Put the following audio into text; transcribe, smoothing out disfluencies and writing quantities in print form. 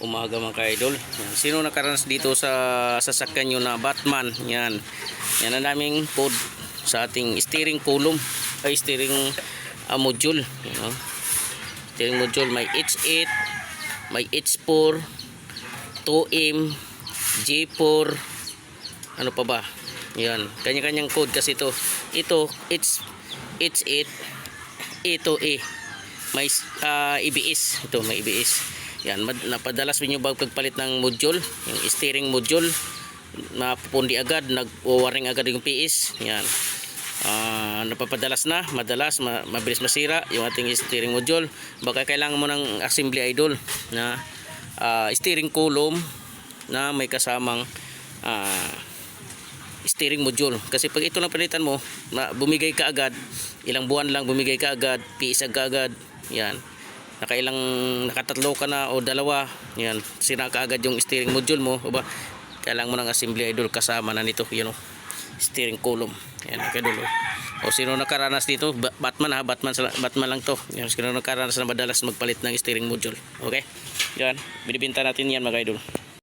umaga mga ka-idol. Yan. Sino nakaranas dito sa sasakyan nyo na Batman? Yan. Yan ang daming code sa ating steering column ay steering module. You know? Steering module may H8, may H4, 2M, J4, ano pa ba? Yan. Kanya-kanyang code kasi ito. Ito H8, ito E. May EBS. Ito may EBS. Yan, napadalas nyo ba pagpalit ng module, yung steering module, napupundi agad, nag-waring agad yung PS. Yan. Napapadalas na, mabilis masira yung ating steering module. Baka kailangan mo ng assembly idol na steering column na may kasamang steering module. Kasi pag ito lang palitan mo, bumigay ka agad, ilang buwan lang bumigay ka agad, PS agad. Yan. Nakatatlo ka na o dalawa, yan, sira ka agad yung steering module mo, diba? Kailangan mo ng assembly idol kasama na nito, yun, steering column. Yan, kadol. O sino nakaranas dito? Batman ha, Batman lang to. Yan, sino nakaranas na madalas magpalit ng steering module. Okay? Yan, binibenta natin yan mga idol.